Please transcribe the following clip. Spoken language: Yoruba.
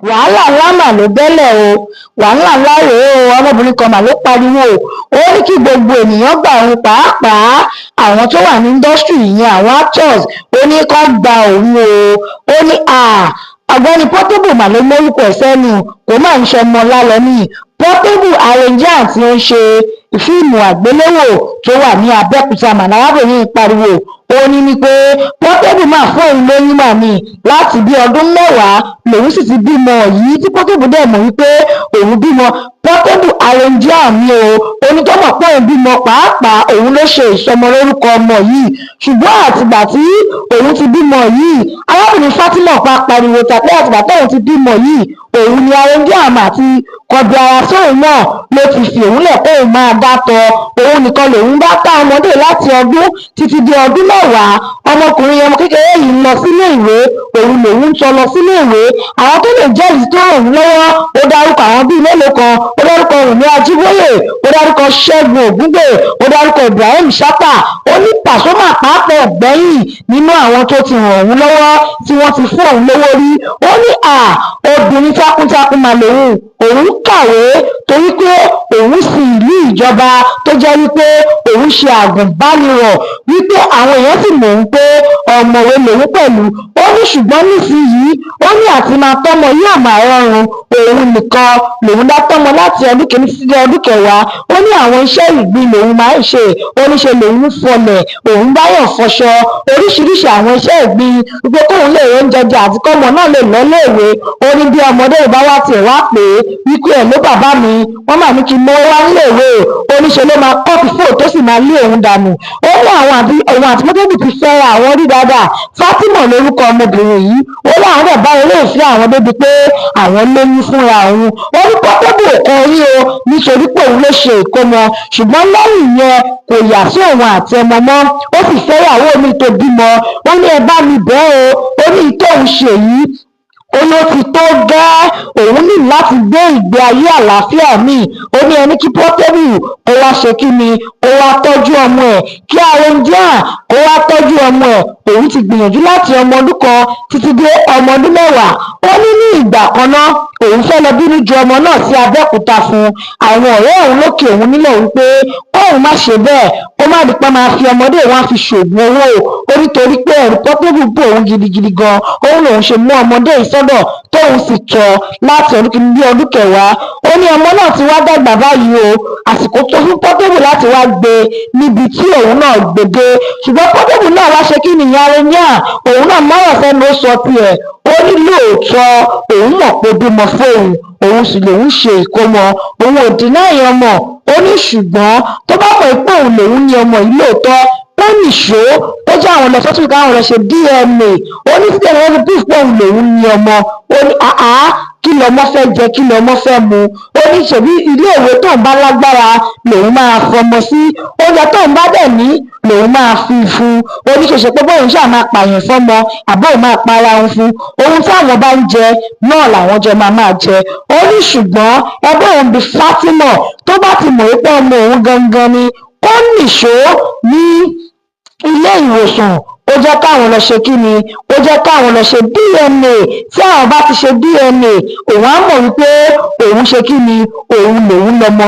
wàhálà ńlá mà ló bẹ́lẹ̀ o, wàhálà ńlá rèé o. Ọmọbìnrin kan mà ló pariwo ó ní kí gbogbo ènìyàn gbà òun, pàápàá àwọn tó wà ní indọ́sítírì ìyẹn àwọn actors, ó ní kó gba òun o. Ó ní Ọ̀gbẹ́ni Portable mà ló mórúkọ ẹ̀ sẹ́nu, kò má ń ṣọmọ Lálọ́mì. Portable arranger tí ó ń ṣe fíìmù àgbéléwò tó wà ní Abẹ́òkúta mà lárábìnrin pariwo ó ní pé Portable máa fún òun lóyún mà ní láti bí ọdún 10 lòun sì ti bímọ yìí, tí Portable dẹ̀ mọ̀ wípé òun bímọ. Portable arranger mi o, onítọ́mọ̀ pé òun bímọ, pàápàá òun ló ṣe ìsọmọ lórúkọ ọmọ yìí, ṣùgbọ́n àtìgbà tí òun ti bímọ yìí, arábìnrin Fatima pariwo tàbí àtìgbà tóun ti bímọ yìí, òun ni arranger àmà àti kọbi ara sóun náà ló ti fi òun lẹ̀ pé òun máa dátọ, òun nìkan lòun bá ká ọmọdé láti ọdún títí di ọdún 10. Ọmọkùnrin ọmọ kékeré yìí ń lọ sílé ìwé, òun lòun ń tọ́ lọ sílé ìwé. Àwọn tó lè jẹ́rìí tó ràn wọ́n lọ́wọ́, ó dárúkọ àwọn bíi mélòó kan, ó dárúkọ Wùmí Ajíbóyè, ó dárúkọ Ṣẹ́gun Ògúngbè, ó dárúkọ Ibrahim Ṣápà. Ó ní Pasuma pàápàá ọ̀gbẹ́yìn nínú àwọn tó ti ràn òun lọ́wọ́ tí wọ́n ti fún òun lówó rí. Ó ní obìnrin takuntakun mà lòun, òun kàwé torí pé òun sì ìlú ìjọba tó jẹ́ wípé òun ṣe àgùnbánirọ̀, wípé àwọn èèyàn sì mọ̀ ń pé ọ̀mọ̀wé lòun pẹ̀lú. Ó ní ṣùgbọ́n nísìnyìí, ó ní àti máa tọ́mọ yóò máa rọrùn, òun nìkan lòun dá tọ́mọ láti ọdún kìíní sí ọdún 10. Ó ní àwọn iṣẹ́ ìgbín lòun máa ń ṣe, ó ní ṣe lòun fọlẹ̀, òun báyọ̀ fọṣọ, oríṣiríṣi àwọn iṣẹ́ ìgbín, wípé kóun lè oúnjẹ jẹ àti kọ́mọ náà lè lọ léèwé. Ó ní bí ọmọdé ìbá wá tiẹ̀ wá pé wípé ẹ̀ ló bàbá mi, wọ́n mà ní kí n mówó wá níléèwé, ó ní ṣe ló máa kọ́pì fóò tó sì máa lé òun dànù. Ó ní àwọn àti Portable ti fẹ́ra àwọn rí dáadáa. Fatima lórúkọ ọmọbìnrin yìí, ó láwọn dẹ̀ bá ilé ìfẹ́ àwọn débi pé àwọn lóyún fúnra òun. Ó ní Portable kan rí o nítorí pé òun ló ṣe ìkómọ, ṣùgbọ́n lẹ́yìn yẹn kò yà sí òun àti ọmọ mọ́, ó sì fẹ́yàwó mi tó bímọ. Wọ́n ní ẹ bá mi bẹ́ẹ̀ o, ó ní ìtòun ṣe yìí ó ló ti tó gẹ́, òun ní láti gbé ìgbé ayé àlàáfíà míì. Ó ní ẹni kí Portable kó wá ṣe kí ni, kó wá tọ́jú ọmọ ẹ̀, kí arranger kó wá tọ́jú ọmọ ẹ̀. Òun ti gbìyànjú láti ọmọ ọdún kan títí dé ọmọ ọdún 10. Ó ní ìgbà kan náà òun fẹ́ lọ bínú ju ọmọ náà sí Abẹ́òkúta fún àwọn ọ̀rẹ́ òun lókè òun nílẹ̀ wípé kóun má ṣe bẹ́ẹ̀, ó má di pé máa fi ọmọdé wọn fi ṣògùn owó. Ó nítorí pé ẹ̀rù Portable bò òun gidigidi gan, òun lòun ṣe mú ọmọdé ìsọ́dọ̀ tóun sì tọ́ láti ọdún kìíní bí ọdún 10. Ó ní ọmọ náà ti wá dàgbà báyìí o, àsìkò tó fún Portable láti wá gbé níbi tí òun náà gbèdé, ṣùgbọ́n Portable náà wá ṣe kí nìyẹn arranger, òun náà mọ́rọ̀ fẹ́nu ó sọ tiẹ̀. Ó ní lóòótọ́ òun mọ̀ pé bímọ fóun, òun sì lòun ṣe ìkómọ, òun ò dínà ọmọ. Ó ní ṣùgbọ́n tó bá mọ̀ pé òun lòun ní ọmọ yìí lóòótọ́, ó nìṣó ó jẹ́ àwọn lọ sọ́tún káwọn lọ ṣe DNA. Ó ní sí ẹ̀rọ ẹni bíi pé òun lòun ní ọmọ. Ó ní kí lọmọ fẹ́ jẹ, kí lọmọ fẹ́ mu. Ó ní ṣèbí ilé ìwé tóun bá lágbára lòun máa fọmọ sí, oúnjẹ tóun bá dẹ̀ ní lòun máa fi fún. Ó ní ṣèṣe pé bóun ṣáà máa pààyàn fọmọ àbó òun máa para òun fún, ohun táwọn bá ń jẹ náà làwọn jọ máa jẹ. Ó ní ṣùgbọ́n ẹgbẹ́ òun bí Fatima tó bá ti mọ̀ wípé ọmọ òun gangan ni, ó nìṣó ní ilé ìwòsàn, ó jẹ́ káwọn lọ ṣe kí ni, ó jẹ́ káwọn lọ ṣe DNA. Tí àwọn bá ti ṣe DNA, òun á mọ̀ wípé òun ṣe kí ni, òun lòun lọmọ.